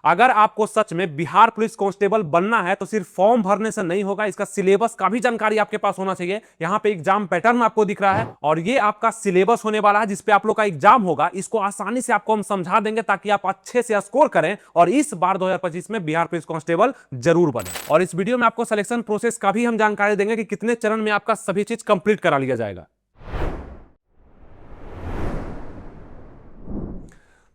अगर आपको सच में बिहार पुलिस कांस्टेबल बनना है तो सिर्फ फॉर्म भरने से नहीं होगा, इसका सिलेबस का भी जानकारी आपके पास होना चाहिए। यहां पे एग्जाम पैटर्न आपको दिख रहा है और ये आपका सिलेबस होने वाला है जिसपे आप लोग का एग्जाम होगा। इसको आसानी से आपको हम समझा देंगे ताकि आप अच्छे से स्कोर करें और इस बार 2025 में बिहार पुलिस कांस्टेबल जरूर बने। और इस वीडियो में आपको सिलेक्शन प्रोसेस का भी हम जानकारी देंगे कि कितने चरण में आपका सभी चीज कंप्लीट करा लिया जाएगा।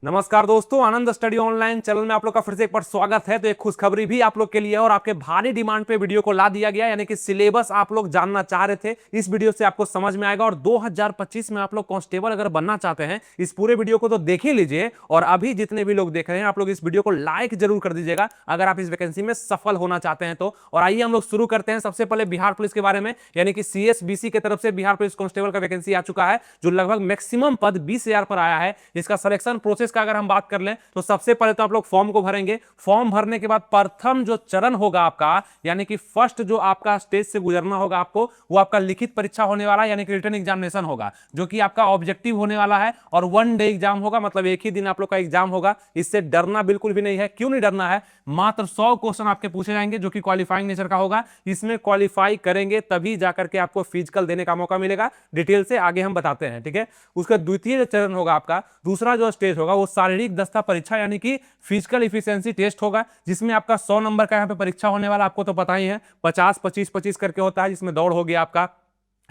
नमस्कार दोस्तों, आनंद स्टडी ऑनलाइन चैनल में आप लोग का फिर से एक बार स्वागत है। तो एक खुशखबरी भी आप लोग के लिए और आपके भारी डिमांड पे वीडियो को ला दिया गया, यानी कि सिलेबस आप लोग जानना चाह रहे थे। इस वीडियो से आपको समझ में आएगा और 2025 में आप लोग कांस्टेबल अगर बनना चाहते हैं इस पूरे वीडियो को तो देख ही लीजिए। और अभी जितने भी लोग देख रहे हैं आप लोग इस वीडियो को लाइक जरूर कर दीजिएगा अगर आप इस वैकेंसी में सफल होना चाहते हैं तो। और आइए हम लोग शुरू करते हैं सबसे पहले बिहार पुलिस के बारे में, यानी कि CSBC की तरफ से बिहार पुलिस कांस्टेबल का वैकेंसी आ चुका है जो लगभग मैक्सिमम पद 20,000 पर आया है। इसका सिलेक्शन प्रोसेस का अगर हम बात कर लें तो सबसे पहले तो आप लोग फॉर्म को भरेंगे। फॉर्म भरने के बाद प्रथम जो चरण होगा आपका, यानी कि फर्स्ट जो आपका स्टेज से गुजरना होगा आपको, वो आपका लिखित परीक्षा होने वाला है, यानी कि रिटन एग्जामिनेशन होगा जो कि आपका ऑब्जेक्टिव होने वाला है और 1 डे एग्जाम होगा, मतलब एक ही दिन आप लोग का एग्जाम होगा। इससे डरना बिल्कुल भी नहीं है। क्यों नहीं डरना है? मात्र 100 क्वेश्चन आपके पूछे जाएंगे जो कि क्वालिफाइंग नेचर का होगा। इसमें क्वालिफाई करेंगे तभी जाकर के आपको फिजिकल देने का मौका मिलेगा। डिटेल से आगे हम बताते हैं, ठीक है। उसका द्वितीय चरण होगा आपका, दूसरा जो स्टेज होगा वो शारीरिक दस्ता परीक्षा यानी कि फिजिकल इफिशिएंसी टेस्ट होगा, जिसमें आपका 100 नंबर का यहाँ पे परीक्षा होने वाला। आपको तो पता ही है 50 25 25 करके होता है, जिसमें दौड़ हो गया आपका,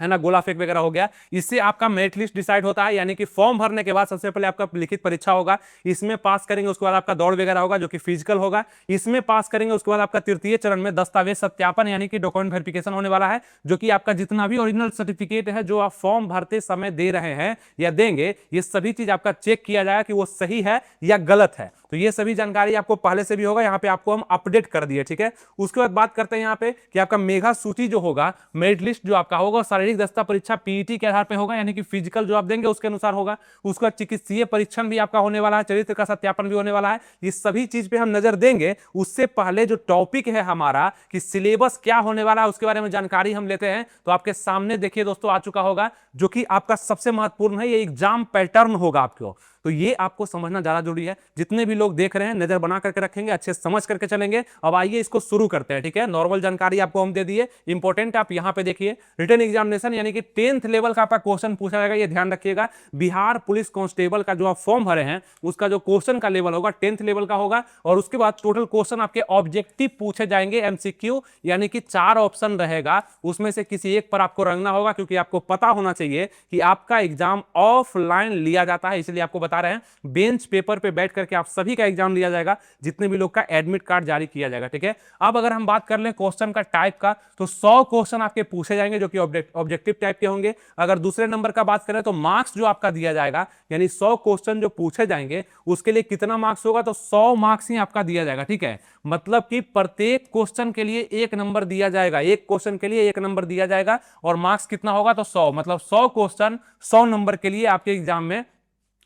है ना, गोला फेंक वगैरह हो गया। इससे आपका मेरिट लिस्ट डिसाइड होता है, यानी कि फॉर्म भरने के बाद सबसे पहले आपका लिखित परीक्षा होगा, इसमें पास करेंगे, उसके बाद आपका दौड़ वगैरह होगा जो कि फिजिकल होगा। इसमें पास करेंगे उसके बाद आपका तृतीय चरण में दस्तावेज सत्यापन यानी कि डॉक्यूमेंट वेरिफिकेशन होने वाला है, जो कि आपका जितना भी ओरिजिनल सर्टिफिकेट है जो आप फॉर्म भरते समय दे रहे हैं या देंगे, ये सभी चीज आपका चेक किया जाएगा कि वो सही है या गलत है। तो ये सभी जानकारी आपको पहले से भी होगा, यहाँ पे आपको हम अपडेट कर दिए, ठीक है। उसके बाद बात करते हैं यहाँ पे कि आपका मेगा सूची जो होगा, मेरिट लिस्ट जो आपका होगा, शारीरिक दस्ता परीक्षा PET के आधार पे होगा, यानी कि फिजिकल जो आप देंगे उसके अनुसार होगा। उसका चिकित्सीय परीक्षण भी आपका होने वाला है, चरित्र का सत्यापन भी होने वाला है। ये सभी चीज पे हम नजर देंगे। उससे पहले जो टॉपिक है हमारा कि सिलेबस क्या होने वाला है उसके बारे में जानकारी हम लेते हैं। तो आपके सामने देखिए दोस्तों आ चुका होगा, जो कि आपका सबसे महत्वपूर्ण है, ये एग्जाम पैटर्न होगा आपको। तो ये आपको समझना ज्यादा जरूरी है। जितने भी लोग देख रहे हैं नजर बना करके रखेंगे, अच्छे समझ करके चलेंगे। अब आइए इसको शुरू करते हैं, ठीक है। नॉर्मल जानकारी आपको हम दे दिए, इंपॉर्टेंट आप यहां पे देखिए। रिटन एग्जामिनेशन यानी कि 10th लेवल का आपका क्वेश्चन पूछा जाएगा, ये ध्यान रखिएगा। बिहार पुलिस कांस्टेबल का जो आप फॉर्म भरे हैं उसका जो क्वेश्चन का लेवल होगा 10th लेवल का होगा। और उसके बाद टोटल क्वेश्चन आपके ऑब्जेक्टिव पूछे जाएंगे, MCQ, यानी कि 4 ऑप्शन रहेगा, उसमें से किसी एक पर आपको रंगना होगा, क्योंकि आपको पता होना चाहिए कि आपका एग्जाम ऑफलाइन लिया जाता है। इसलिए आपको बता रहे हैं बेंच पेपर पे बैठ करके आप सभी का एग्जाम लिया जाएगा, जितने भी लोग का एडमिट कार्ड जारी किया जाएगा, ठीक है। अब अगर हम बात कर लें क्वेश्चन का टाइप का, तो 100 क्वेश्चन आपके पूछे जाएंगे जो कि ऑब्जेक्टिव टाइप के होंगे। अगर दूसरे नंबर का बात करें तो मार्क्स जो आपका दिया जाएगा, यानी 100 क्वेश्चन जो पूछे जाएंगे उसके लिए कितना मार्क्स होगा, तो 100 मार्क्स ही आपका दिया जाएगा, ठीक है। मतलब कि प्रत्येक क्वेश्चन के लिए 1 नंबर दिया जाएगा, एक क्वेश्चन के लिए 1 नंबर दिया जाएगा। और मार्क्स कितना होगा, तो 100, मतलब 100 क्वेश्चन 100 नंबर के लिए आपके एग्जाम में,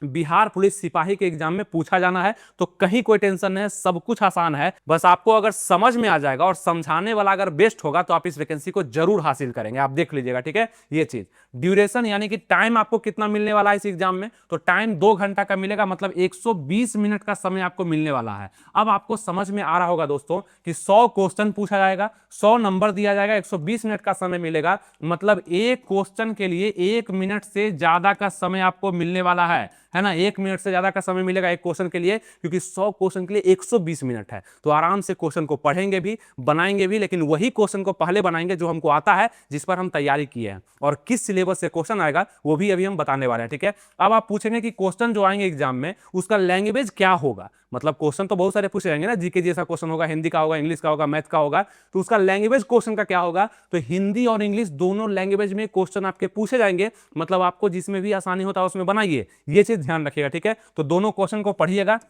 बिहार पुलिस सिपाही के एग्जाम में पूछा जाना है। तो कहीं कोई टेंशन नहीं है, सब कुछ आसान है। बस आपको अगर समझ में आ जाएगा और समझाने वाला अगर बेस्ट होगा तो आप इस वैकेंसी को जरूर हासिल करेंगे। आप देख लीजिएगा, ठीक है। ये चीज ड्यूरेशन यानी कि टाइम आपको कितना मिलने वाला है इस एग्जाम में, तो टाइम 2 घंटा का मिलेगा, मतलब 120 मिनट का समय आपको मिलने वाला है। अब आपको समझ में आ रहा होगा दोस्तों कि 100 क्वेश्चन पूछा जाएगा, 100 नंबर दिया जाएगा, 120 मिनट का समय मिलेगा, मतलब एक क्वेश्चन के लिए 1 मिनट से ज्यादा का समय आपको मिलने वाला है ना। 1 मिनट से ज्यादा का समय मिलेगा एक क्वेश्चन के लिए, क्योंकि 100 क्वेश्चन के लिए 120 मिनट है। तो आराम से क्वेश्चन को पढ़ेंगे भी, बनाएंगे भी, लेकिन वही क्वेश्चन को पहले बनाएंगे जो हमको आता है, जिस पर हम तैयारी किए हैं। और किस सिलेबस से क्वेश्चन आएगा वो भी अभी हम बताने वाले हैं, ठीक है। अब आप पूछेंगे कि क्वेश्चन जो आएंगे एग्जाम में उसका लैंग्वेज क्या होगा। मतलब क्वेश्चन तो बहुत सारे पूछे जाएंगे ना, जीके जैसा क्वेश्चन होगा, हिंदी का होगा, इंग्लिश का होगा, मैथ का होगा, तो उसका लैंग्वेज क्वेश्चन का क्या होगा, तो हिंदी और इंग्लिश दोनों लैंग्वेज में क्वेश्चन आपके पूछे जाएंगे। मतलब आपको जिसमें भी आसानी होता है उसमें बनाइए, ये चीज ध्यान रखिएगा, ठीक है। तो दोनों क्वेश्चन को पढ़िएगा,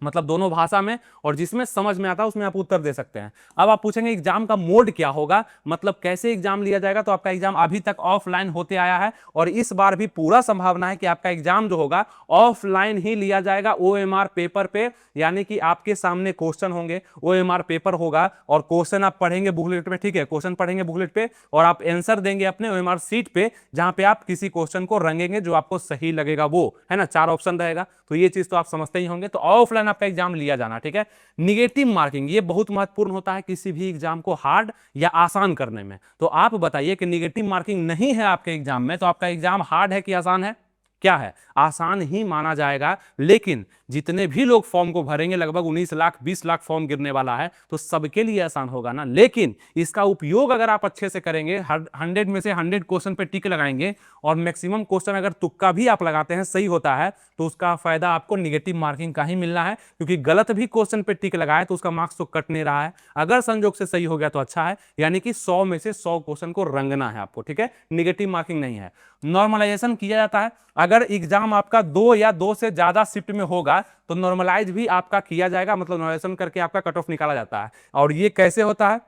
मतलब दोनों भाषा में, और जिसमें समझ में आता है उसमें आप उत्तर दे सकते हैं। अब आप पूछेंगे एग्जाम का मोड क्या होगा, मतलब कैसे एग्जाम लिया जाएगा। तो आपका एग्जाम अभी तक ऑफलाइन होते आया है और इस बार भी पूरा संभावना है कि आपका एग्जाम जो होगा ऑफलाइन ही लिया जाएगा, OMR पेपर पे, यानी कि आपके सामने क्वेश्चन होंगे, OMR पेपर होगा और क्वेश्चन आप पढ़ेंगे बुकलेट पे, ठीक है। क्वेश्चन पढ़ेंगे बुकलेट पे और आप आंसर देंगे अपने OMR सीट पे, जहां पे आप किसी क्वेश्चन को रंगेंगे जो आपको सही लगेगा वो, है ना। 4 ऑप्शन रहेगा, तो ये चीज तो आप समझते ही होंगे। तो ऑफलाइन ऑनलाइन आपका एग्जाम लिया जाना, ठीक है। निगेटिव मार्किंग ये बहुत महत्वपूर्ण होता है किसी भी एग्जाम को हार्ड या आसान करने में। तो आप बताइए कि निगेटिव मार्किंग नहीं है आपके एग्जाम में, तो आपका एग्जाम हार्ड है कि आसान है? क्या है? आसान ही माना जाएगा। लेकिन जितने भी लोग फॉर्म को भरेंगे, लगभग 19 लाख 20 लाख फॉर्म गिरने वाला है, तो सबके लिए आसान होगा ना। लेकिन इसका उपयोग अगर आप अच्छे से करेंगे, 100 में से 100 क्वेश्चन पे टिक लगाएंगे और मैक्सिमम क्वेश्चन अगर तुक्का भी आप लगाते हैं सही होता है, तो उसका फायदा आपको निगेटिव मार्किंग का ही मिलना है। क्योंकि गलत भी क्वेश्चन पे टिक लगाए तो उसका मार्क्स तो कट नहीं रहा है, अगर संजोग से सही हो गया तो अच्छा है। यानी कि 100 में से 100 क्वेश्चन को रंगना है आपको, ठीक है। निगेटिव मार्किंग नहीं है। नॉर्मलाइजेशन किया जाता है। अगर एग्जाम आपका 2 या 2 से ज्यादा शिफ्ट में होगा तो नॉर्मलाइज भी आपका किया जाएगा, मतलब नॉर्मलाइजेशन करके आपका कट ऑफ निकाला जाता है। और ये कैसे होता है,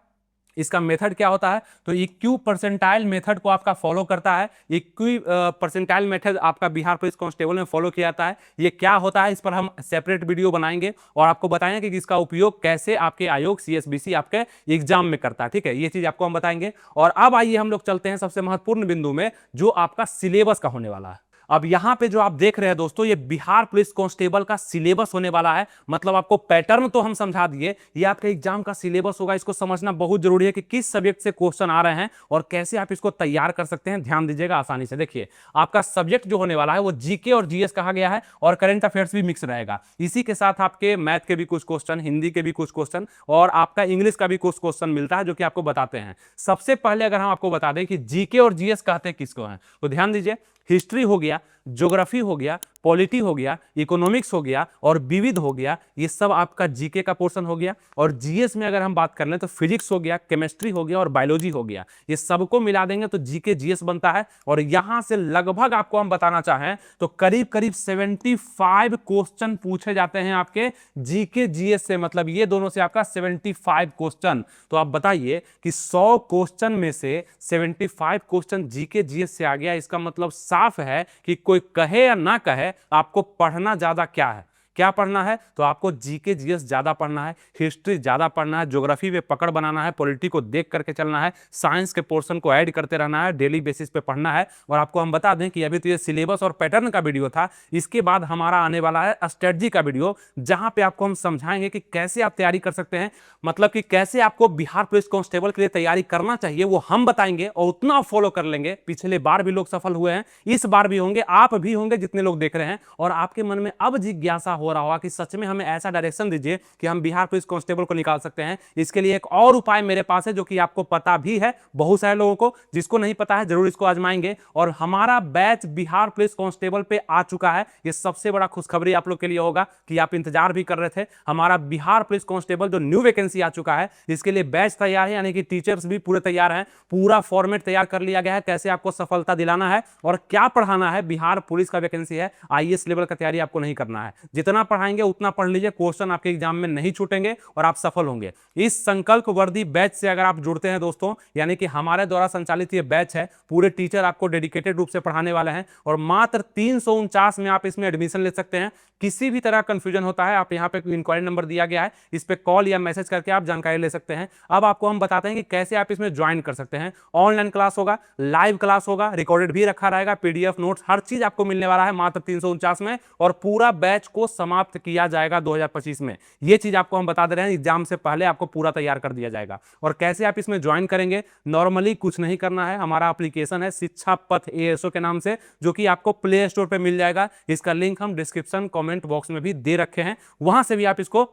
इसका मेथड क्या होता है, तो इक्यू परसेंटाइल मेथड को आपका फॉलो करता है। इक्यू परसेंटाइल मेथड आपका बिहार पुलिस कांस्टेबल में फॉलो किया जाता है। ये क्या होता है, इस पर हम सेपरेट वीडियो बनाएंगे और आपको बताएंगे कि इसका उपयोग कैसे आपके आयोग सीएसबीसी आपके एग्जाम में करता है, ठीक है। ये चीज आपको हम बताएंगे। और अब आइए हम लोग चलते हैं सबसे महत्वपूर्ण बिंदु में, जो आपका सिलेबस का होने वाला है। अब यहां पे जो आप देख रहे हैं दोस्तों, ये बिहार पुलिस कांस्टेबल का सिलेबस होने वाला है। मतलब आपको पैटर्न तो हम समझा दिए, ये आपके एग्जाम का सिलेबस होगा। इसको समझना बहुत जरूरी है कि किस सब्जेक्ट से क्वेश्चन आ रहे हैं और कैसे आप इसको तैयार कर सकते हैं। ध्यान दीजिएगा आसानी से। देखिए, आपका सब्जेक्ट जो होने वाला है वो जीके और जीएस कहा गया है, और करंट अफेयर्स भी मिक्स रहेगा। इसी के साथ आपके मैथ के भी कुछ क्वेश्चन, हिंदी के भी कुछ क्वेश्चन, और आपका इंग्लिश का भी कुछ क्वेश्चन मिलता है, जो कि आपको बताते हैं। सबसे पहले अगर हम आपको बता दें कि जीके और जीएस कहते हैं किसको हैं, तो ध्यान दीजिए, हिस्ट्री हो गया, ज्योग्राफी हो गया, पॉलिटी हो गया, इकोनॉमिक्स हो गया और विविध हो गया, ये सब आपका जीके का पोर्शन हो गया। और जीएस में अगर हम बात कर लें तो फिजिक्स हो गया, केमिस्ट्री हो गया और बायोलॉजी हो गया। ये सबको मिला देंगे तो जीके जीएस बनता है। और यहां से लगभग आपको हम बताना चाहें तो करीब करीब 75 क्वेश्चन पूछे जाते हैं आपके जीके जीएस से। मतलब ये दोनों से आपका 75 क्वेश्चन। तो आप बताइए कि 100 क्वेश्चन में से 75 क्वेश्चन जीके जीएस से आ गया। इसका मतलब साफ है कि कोई कहे या ना कहे, आपको पढ़ना ज्यादा क्या है, क्या पढ़ना है, तो आपको जीके जीएस ज्यादा पढ़ना है, हिस्ट्री ज्यादा पढ़ना है, ज्योग्राफी पे पकड़ बनाना है, पॉलिटी को देख करके चलना है, साइंस के पोर्शन को ऐड करते रहना है, डेली बेसिस पे पढ़ना है। और आपको हम बता दें कि अभी तो ये सिलेबस और पैटर्न का वीडियो था, इसके बाद हमारा आने वाला है स्ट्रेटजी का वीडियो, जहां पे आपको हम समझाएंगे कि कैसे आप तैयारी कर सकते हैं। मतलब कि कैसे आपको बिहार पुलिस कांस्टेबल के लिए तैयारी करना चाहिए, वो हम बताएंगे और उतना फॉलो कर लेंगे। पिछले बार भी लोग सफल हुए हैं, इस बार भी होंगे, आप भी होंगे जितने लोग देख रहे हैं। और आपके मन में अब जिज्ञासा हो रहा होगा कि सच में हमें ऐसा डायरेक्शन दीजिए कि हम बिहार पुलिस कांस्टेबल को निकाल सकते हैं। इसके लिए एक और उपाय मेरे पास है, जो कि आपको पता भी है, बहुत सारे लोगों को, जिसको नहीं पता है जरूर इसको आजमाएंगे। और हमारा बैच बिहार पुलिस कांस्टेबल पे आ चुका है। ये सबसे बड़ा खुशखबरी आप लोग के लिए होगा कि आप इंतजार भी कर रहे थे। हमारा बिहार पुलिस कांस्टेबल जो न्यू वैकेंसी आ चुका है, इसके लिए बैच तैयार है, यानी कि टीचर्स भी पूरे तैयार हैं। पूरा फॉर्मेट तैयार कर लिया गया है, कैसे आपको सफलता दिलाना है और क्या पढ़ाना है। बिहार पुलिस का वैकेंसी है, आईएएस लेवल का तैयारी आपको नहीं करना है। जितना पढ़ाएंगे उतना पढ़ लीजिए, क्वेश्चन आपके एग्जाम में नहीं छूटेंगे और आप सफल होंगे। इस संकल्प वर्दी बैच से अगर आप जुड़ते हैं दोस्तों, यानी कि हमारे द्वारा संचालित ये बैच है, पूरे टीचर आपको डेडिकेटेड रूप से पढ़ाने वाले हैं और मात्र 349 में आप इसमें एडमिशन ले सकते हैं। किसी भी तरह कंफ्यूजन होता है, आप यहाँ पे इंक्वायरी नंबर दिया गया है, इस पे कॉल या मैसेज करके आप जानकारी ले सकते हैं। अब आपको हम बताते हैं कि कैसे आप इसमें ज्वाइन कर सकते हैं। ऑनलाइन क्लास होगा, लाइव क्लास होगा, रिकॉर्डेड भी रखा रहेगा, पीडीएफ नोट्स, हर चीज आपको मिलने वाला है मात्र 349 में। और पूरा बैच को समाप्त किया जाएगा 2025 में। ये चीज आपको हम बता दे रहे हैं, एग्जाम से पहले आपको पूरा तैयार कर दिया जाएगा। और कैसे आप इसमें ज्वाइन करेंगे, नॉर्मली कुछ नहीं करना है। हमारा एप्लीकेशन है शिक्षा पथ एएसओ के नाम से, जो कि आपको प्ले स्टोर पे मिल जाएगा। इसका लिंक हम डिस्क्रिप्शन कमेंट बॉक्स में भी दे रखे हैं, वहां से भी आप इसको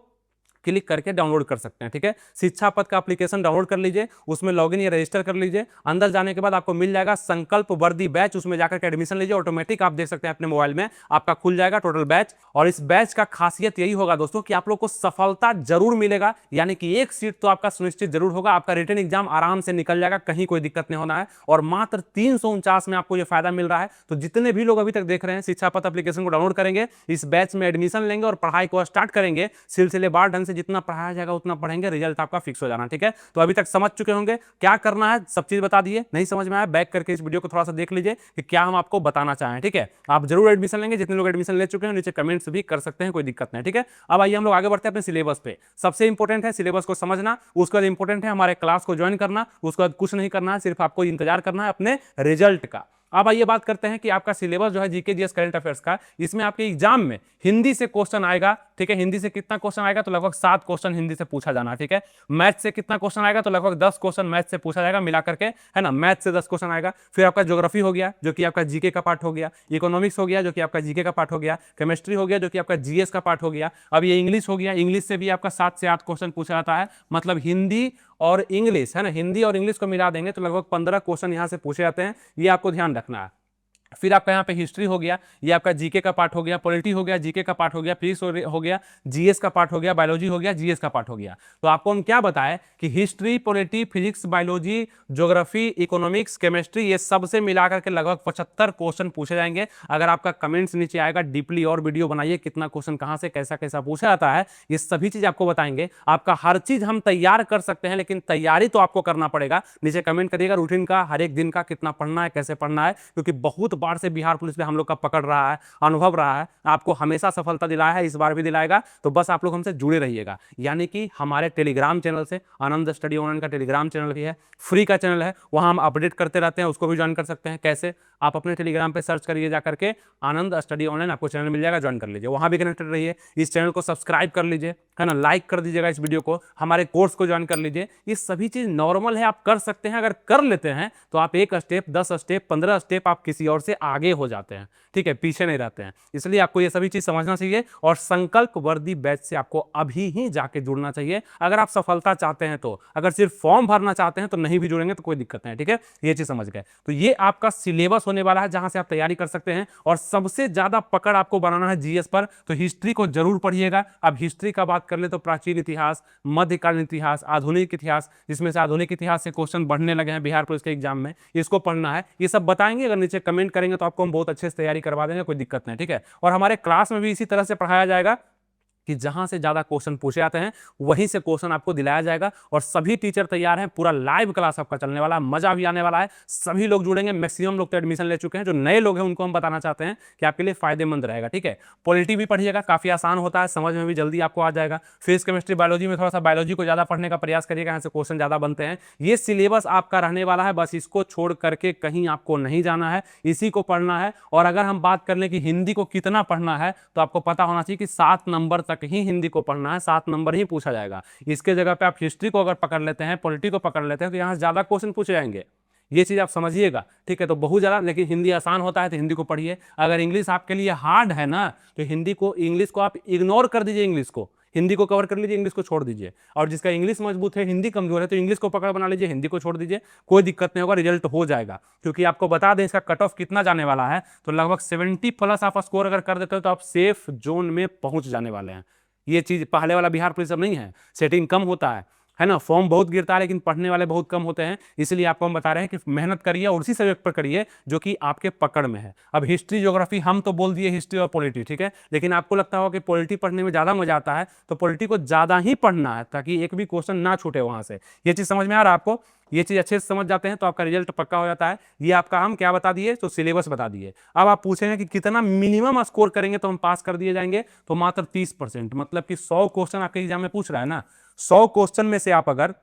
क्लिक करके डाउनलोड कर सकते हैं, ठीक है। शिक्षा पथ का एप्लीकेशन डाउनलोड कर लीजिए, उसमें लॉगिन या रजिस्टर कर लीजिए। अंदर जाने के बाद आपको मिल जाएगा संकल्प वर्दी बैच, उसमें जाकर के एडमिशन लीजिए। ऑटोमेटिक आप देख सकते हैं अपने मोबाइल में आपका खुल जाएगा टोटल बैच। और इस बैच का खासियत यही होगा दोस्तों कि आप लोग को सफलता जरूर मिलेगा, यानी कि एक सीट तो आपका सुनिश्चित जरूर होगा। आपका रिटन एग्जाम आराम से निकल जाएगा, कहीं कोई दिक्कत नहीं होना है। और मात्र 349 में आपको यह फायदा मिल रहा है। तो जितने भी लोग अभी तक देख रहे हैं, शिक्षा पथ एप्लीकेशन को डाउनलोड करेंगे, इस बैच में एडमिशन लेंगे और पढ़ाई को स्टार्ट करेंगे। सिलसिलेवार ढंग से जितना पढ़ाया जाएगा उतना पढ़ेंगे, रिजल्ट आपका फिक्स हो जाना, ठीक है। तो अभी तक समझ चुके होंगे क्या करना है, सब चीज बता दिए। नहीं समझ में आया, बैक करके इस वीडियो को थोड़ा सा देख लीजिए कि क्या हम आपको बताना चाहें, ठीक है। आप जरूर एडमिशन लेंगे, जितने लोग एडमिशन ले चुके हैं नीचे कमेंट्स भी कर सकते हैं, कोई दिक्कत नहीं, ठीक है। अब आइए हम लोग आगे बढ़ते हैं अपने सिलेबस पे। सबसे इंपॉर्टेंट है सिलेबस को समझना, उसके बाद इंपॉर्टेंट है हमारे क्लास को ज्वाइन करना, उसके बाद कुछ नहीं करना है, सिर्फ आपको इंतजार करना है अपने रिजल्ट का। अब आइए बात करते हैं कि आपका सिलेबस जो है जीके जीएस करंट अफेयर्स का, इसमें आपके एग्जाम में हिंदी से क्वेश्चन आएगा ठीक है। हिंदी से कितना क्वेश्चन आएगा, तो लगभग 7 क्वेश्चन हिंदी से पूछा जाना, ठीक है। मैथ से कितना क्वेश्चन आएगा, तो लगभग 10 क्वेश्चन मैथ से पूछा जाएगा मिला करके, है ना। मैथ से 10 क्वेश्चन आएगा। फिर आपका ज्योग्राफी हो गया जो कि आपका जीके का पार्ट हो गया, इकोनॉमिक्स हो गया जो कि आपका जीके का पार्ट हो गया, केमिस्ट्री हो गया जो कि आपका जीएस का पार्ट हो गया। अब ये इंग्लिश हो गया, इंग्लिश से भी आपका 7 से 8 क्वेश्चन पूछा जाता है। मतलब हिंदी और इंग्लिश, है ना, हिंदी और इंग्लिश को मिला देंगे तो लगभग 15 क्वेश्चन यहां से पूछे जाते हैं, ये आपको ध्यान रखना है। फिर आपका यहाँ पे हिस्ट्री हो गया, ये आपका जीके का पार्ट हो गया, पॉलिटी हो गया, जीके का पार्ट हो गया, फिजिक्स हो गया, जीएस का पार्ट हो गया, बायोलॉजी हो गया, जीएस का पार्ट हो गया। तो आपको हम क्या बताएं कि history, polity, physics, biology, geography, economics, chemistry, ये सबसे मिलाकर के लगभग 75 क्वेश्चन पूछे जाएंगे। अगर आपका कमेंट्स नीचे आएगा, डीपली और वीडियो बनाइए कितना क्वेश्चन कहां से कैसा कैसा पूछा जाता है, ये सभी चीज आपको बताएंगे। आपका हर चीज हम तैयार कर सकते हैं, लेकिन तैयारी तो आपको करना पड़ेगा। नीचे कमेंट करिएगा रूटीन का, हर एक दिन का कितना पढ़ना है, कैसे पढ़ना है, क्योंकि बहुत बार से बिहार पुलिस में हम लोग का पकड़ रहा है, अनुभव रहा है, आपको हमेशा सफलता दिलाया है, इस बार भी दिलाएगा। तो बस आप लोग हमसे जुड़े रहिएगा। यानी कि हमारे टेलीग्राम चैनल से, आनंद स्टडी ऑनलाइन का टेलीग्राम चैनल भी है, फ्री का चैनल है, वहां हम अपडेट करते रहते हैं, उसको भी ज्वाइन कर सकते हैं। कैसे? आप अपने टेलीग्राम पे सर्च करिए जाकर के आनंद स्टडी ऑनलाइन, आपको चैनल मिल जाएगा, ज्वाइन कर लीजिए, वहां भी कनेक्टेड रहिए। इस चैनल को सब्सक्राइब कर लीजिए, है ना, लाइक कर दीजिएगा इस वीडियो को, हमारे कोर्स को ज्वाइन कर लीजिए। ये सभी चीज नॉर्मल है, आप कर सकते हैं। अगर कर लेते हैं तो आप 1 स्टेप, 10 स्टेप, 15 स्टेप आप किसी और से आगे हो जाते हैं, ठीक है, पीछे नहीं रहते हैं। इसलिए आपको ये सभी चीज समझना चाहिए और संकल्प वर्दी बैच से आपको अभी ही जाके जुड़ना चाहिए अगर आप सफलता चाहते हैं तो। अगर सिर्फ फॉर्म भरना चाहते हैं तो नहीं भी जुड़ेंगे तो कोई दिक्कत नहीं, ठीक है, ये चीज समझ गए। तो ये आपका सिलेबस होने वाला है जहां से आप तैयारी कर सकते हैं और सबसे ज्यादा पकड़ आपको बनाना है जीएस पर, तो हिस्ट्री को जरूर पढ़िएगा। अब हिस्ट्री का बात कर ले तो प्राचीन इतिहास, मध्यकालीन इतिहास, आधुनिक इतिहास, जिसमें से आधुनिक इतिहास से क्वेश्चन बढ़ने लगे हैं बिहार पुलिस के एग्जाम में, इसको पढ़ना है। ये सब बताएंगे, अगर नीचे कमेंट करेंगे तो आपको हम बहुत अच्छे से तैयारी करवा देंगे, कोई दिक्कत नहीं, ठीक है। और हमारे क्लास में भी इसी तरह से पढ़ाया जाएगा कि जहां से ज्यादा क्वेश्चन पूछे जाते हैं वहीं से क्वेश्चन आपको दिलाया जाएगा। और सभी टीचर तैयार हैं, पूरा लाइव क्लास आपका चलने वाला है, मजा भी आने वाला है, सभी लोग जुड़ेंगे। मैक्सिमम लोग तो एडमिशन ले चुके हैं, जो नए लोग हैं उनको हम बताना चाहते हैं कि आपके लिए फायदेमंद रहेगा, ठीक है। पॉलिटी भी पढ़िएगा, काफी आसान होता है, समझ में भी जल्दी आपको आ जाएगा। फिजिक्स, केमिस्ट्री, बायोलॉजी में थोड़ा सा बायोलॉजी को ज्यादा पढ़ने का प्रयास करिएगा, यहाँ से क्वेश्चन ज्यादा बनते हैं। ये सिलेबस आपका रहने वाला है, बस इसको छोड़ करके कहीं आपको नहीं जाना है, इसी को पढ़ना है। और अगर हम बात कर लें कि हिंदी को कितना पढ़ना है, तो आपको पता होना चाहिए कि 7 नंबर तक ही हिंदी को पढ़ना है, 7 नंबर ही पूछा जाएगा। इसके जगह पे आप हिस्ट्री को अगर पकड़ लेते हैं, पॉलिटी को पकड़ लेते हैं, तो यहां ज्यादा क्वेश्चन पूछे जाएंगे, ये चीज आप समझिएगा, ठीक है। तो बहुत ज्यादा, लेकिन हिंदी आसान होता है तो हिंदी को पढ़िए। अगर इंग्लिश आपके लिए हार्ड है ना, तो हिंदी को, इंग्लिश को आप इग्नोर कर दीजिए, इंग्लिश को, हिंदी को कवर कर लीजिए, इंग्लिश को छोड़ दीजिए। और जिसका इंग्लिश मजबूत है, हिंदी कमजोर है, तो इंग्लिश को पकड़ बना लीजिए, हिंदी को छोड़ दीजिए, कोई दिक्कत नहीं होगा, रिजल्ट हो जाएगा। क्योंकि आपको बता दें इसका कट ऑफ कितना जाने वाला है, तो लगभग 70+ आप स्कोर अगर कर देते हो तो आप सेफ जोन में पहुंच जाने वाले हैं। ये चीज पहले वाला बिहार पुलिस अब नहीं है, सेटिंग कम होता है ना, फॉर्म बहुत गिरता है लेकिन पढ़ने वाले बहुत कम होते हैं। इसलिए आपको हम बता रहे हैं कि मेहनत करिए और उसी सब्जेक्ट पर करिए जो कि आपके पकड़ में है। अब हिस्ट्री, ज्योग्राफी हम तो बोल दिए, हिस्ट्री और पॉलिटी, ठीक है, लेकिन आपको लगता होगा कि पॉलिटी पढ़ने में ज्यादा मजा आता है, तो पॉलिटी को ज्यादा ही पढ़ना है ताकि एक भी क्वेश्चन ना छूटे वहां से। ये चीज समझ में आ रहा है आपको? ये चीज अच्छे से समझ जाते हैं तो आपका रिजल्ट पक्का हो जाता है। ये आपका हम क्या बता दिए, तो सिलेबस बता दिए। अब आप पूछेंगे कि कितना मिनिमम स्कोर करेंगे तो हम पास कर दिए जाएंगे, तो मात्र 30%, मतलब कि 100 क्वेश्चन आपके एग्जाम में पूछ रहा है ना, 100 क्वेश्चन में से आप अगर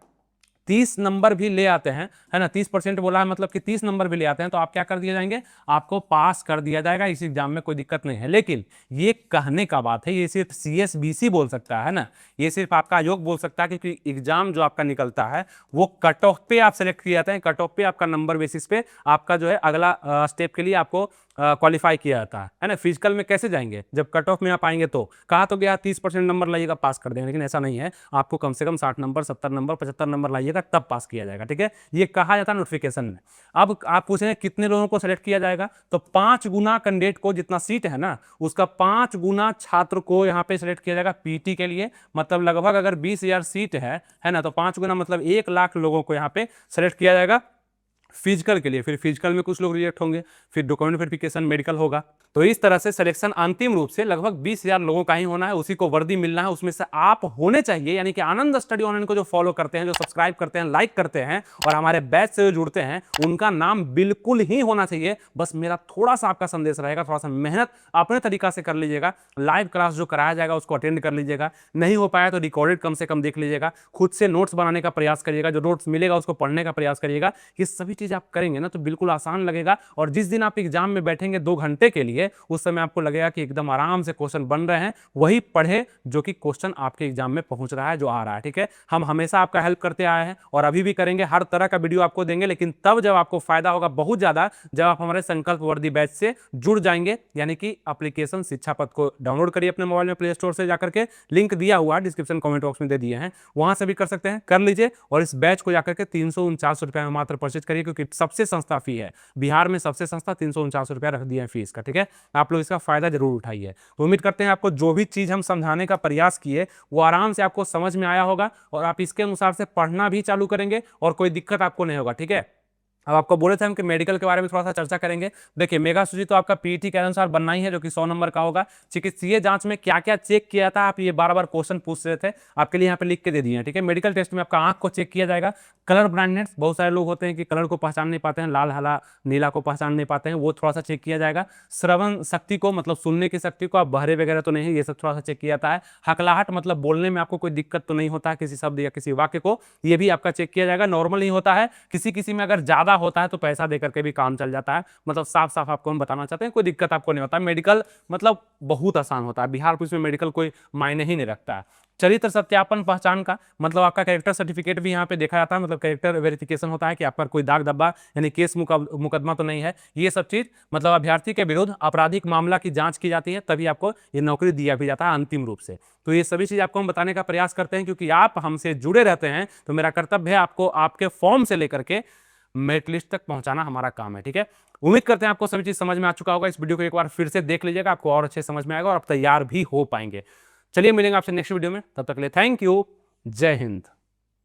30 नंबर भी ले आते हैं, है ना, 30% बोला है, मतलब कि 30 नंबर भी ले आते हैं, तो आप क्या कर दिए जाएंगे, आपको पास कर दिया जाएगा इस एग्जाम में, कोई दिक्कत नहीं है। लेकिन ये कहने का बात है, ये सिर्फ CSBC बोल सकता है ना, ये सिर्फ आपका आयोग बोल सकता है, क्योंकि एग्जाम जो आपका निकलता है वो कट ऑफ पे आप सेलेक्ट किए जाते हैं, कट ऑफ पे आपका नंबर बेसिस पे आपका जो है अगला स्टेप के लिए आपको क्वालिफाई किया जाता है ना। फिजिकल में कैसे जाएंगे, जब कट ऑफ में आप आएंगे तो कहा तो गया 30% नंबर लाइएगा पास कर देंगे, लेकिन ऐसा नहीं है, आपको कम से कम 60 नंबर, 70 नंबर, 75 नंबर लाइएगा तब पास किया जाएगा, ठीक है, ये कहा जाता है नोटिफिकेशन में। अब आप पूछेंगे कितने लोगों को सेलेक्ट किया जाएगा, तो 5 गुना कैंडिडेट को, जितना सीट है ना उसका 5 गुना छात्र को यहाँ पे सेलेक्ट किया जाएगा पीटी के लिए। मतलब लगभग अगर 20,000 सीट है ना, तो 5 गुना मतलब 1 लाख लोगों को यहाँ पे सेलेक्ट किया जाएगा फिजिकल के लिए। फिर फिजिकल में कुछ लोग रिजेक्ट होंगे, फिर डॉक्यूमेंट वेरिफिकेशन, मेडिकल होगा। तो इस तरह से सिलेक्शन अंतिम रूप से लगभग 20,000 लोगों का ही होना है, उसी को वर्दी मिलना है, उसमें से आप होने चाहिए। यानी कि आनंद स्टडी ऑनलाइन को जो फॉलो करते हैं, जो सब्सक्राइब करते हैं, लाइक करते हैं और हमारे बैच से जो जुड़ते हैं, उनका नाम बिल्कुल ही होना चाहिए। बस मेरा थोड़ा सा आपका संदेश रहेगा, थोड़ा सा मेहनत अपने तरीका से कर लीजिएगा। लाइव क्लास जो कराया जाएगा उसको अटेंड कर लीजिएगा, नहीं हो पाया तो रिकॉर्डेड कम से कम देख लीजिएगा, खुद से नोट्स बनाने का प्रयास करिएगा, जो नोट्स मिलेगा उसको पढ़ने का प्रयास करिएगा। ये सभी चीज आप करेंगे ना तो बिल्कुल आसान लगेगा। और जिस दिन आप एग्जाम में बैठेंगे 2 घंटे के लिए, उस समय आपको लगेगा कि एकदम आराम से क्वेश्चन बन रहे हैं, वही पढ़े जो कि क्वेश्चन आपके एग्जाम में पहुंच रहा है, जो आ रहा है। ठीक है, हम हमेशा आपका हेल्प करते आए हैं और अभी भी करेंगे, हर तरह का वीडियो आपको देंगे, लेकिन तब जब आपको फायदा होगा बहुत ज्यादा, जब आप हमारे संकल्प वर्दी बैच से जुड़ जाएंगे। यानी कि एप्लीकेशन शिक्षा पथ को डाउनलोड करिए अपने मोबाइल में प्ले स्टोर से जाकर के, लिंक दिया हुआ है डिस्क्रिप्शन कमेंट बॉक्स में दे दिए हैं, वहां से भी कर सकते हैं, कर लीजिए। और इस बैच को जाकर के 349 रुपए में मात्र परचेज करिए, क्योंकि सबसे सस्ता फी है, बिहार में सबसे सस्ता 349 रुपया रख दिया है फीस का। ठीक है, आप लोग इसका फायदा जरूर उठाइए। तो उम्मीद करते हैं आपको जो भी चीज हम समझाने का प्रयास किए वो आराम से आपको समझ में आया होगा और आप इसके अनुसार से पढ़ना भी चालू करेंगे और कोई दिक्कत आपको नहीं होगा। ठीक है, अब आपको बोले थे हम कि मेडिकल के बारे में थोड़ा सा चर्चा करेंगे। देखिए, मेगा सूची तो आपका पीईटी के अनुसार बनना ही है, जो कि 100 नंबर का होगा। चिकित्सीय जांच में क्या क्या चेक किया था, आप ये बार बार क्वेश्चन पूछ रहे थे, आपके लिए यहाँ पे लिख के दे दिए हैं। ठीक है, मेडिकल टेस्ट में आपका आंख को चेक किया जाएगा, कलर ब्लाइंडनेस, बहुत सारे लोग होते हैं कि कलर को पहचान नहीं पाते हैं, लाल हला नीला को पहचान नहीं पाते हैं, वो थोड़ा सा चेक किया जाएगा। श्रवण शक्ति को, मतलब सुनने की शक्ति को, आप बहरे वगैरह तो नहीं है, ये सब थोड़ा सा चेक किया जाता है। हकलाहट, मतलब बोलने में आपको कोई दिक्कत तो नहीं होता है किसी शब्द या किसी वाक्य को, ये भी आपका चेक किया जाएगा। नॉर्मल ही होता है, किसी किसी में अगर ज्यादा होता है तो पैसा देकर के भी काम चल जाता है। मतलब साफ साफ आपको हम बताना चाहते हैं, कोई दिक्कत आपको नहीं होता। मेडिकल मतलब बहुत आसान होता है, बिहार पुलिस में मेडिकल कोई मायने ही नहीं रखता है। चरित्र सत्यापन पहचान का मतलब आपका कैरेक्टर सर्टिफिकेट भी यहाँ पे देखा जाता है, मतलब कैरेक्टर वेरिफिकेशन होता है कि आप पर कोई दाग धब्बा यानी केस मुकदमा तो नहीं है। ये सब चीज मतलब अभ्यर्थी के विरुद्ध आपराधिक मामला की जांच की जाती है, तभी आपको ये नौकरी दिया भी जाता है अंतिम रूप से। तो ये सभी चीज आपको हम बताने का प्रयास करते हैं, क्योंकि आप हमसे जुड़े रहते हैं, तो मेरा कर्तव्य है आपको आपके फॉर्म से लेकर के मेरिट लिस्ट तक पहुंचाना हमारा काम है। ठीक है, उम्मीद करते हैं आपको सभी चीज समझ में आ चुका होगा। इस वीडियो को एक बार फिर से देख लीजिएगा, आपको और अच्छे समझ में आएगा और आप तैयार भी हो पाएंगे। चलिए मिलेंगे आपसे नेक्स्ट वीडियो में, तब तक के लिए थैंक यू, जय हिंद।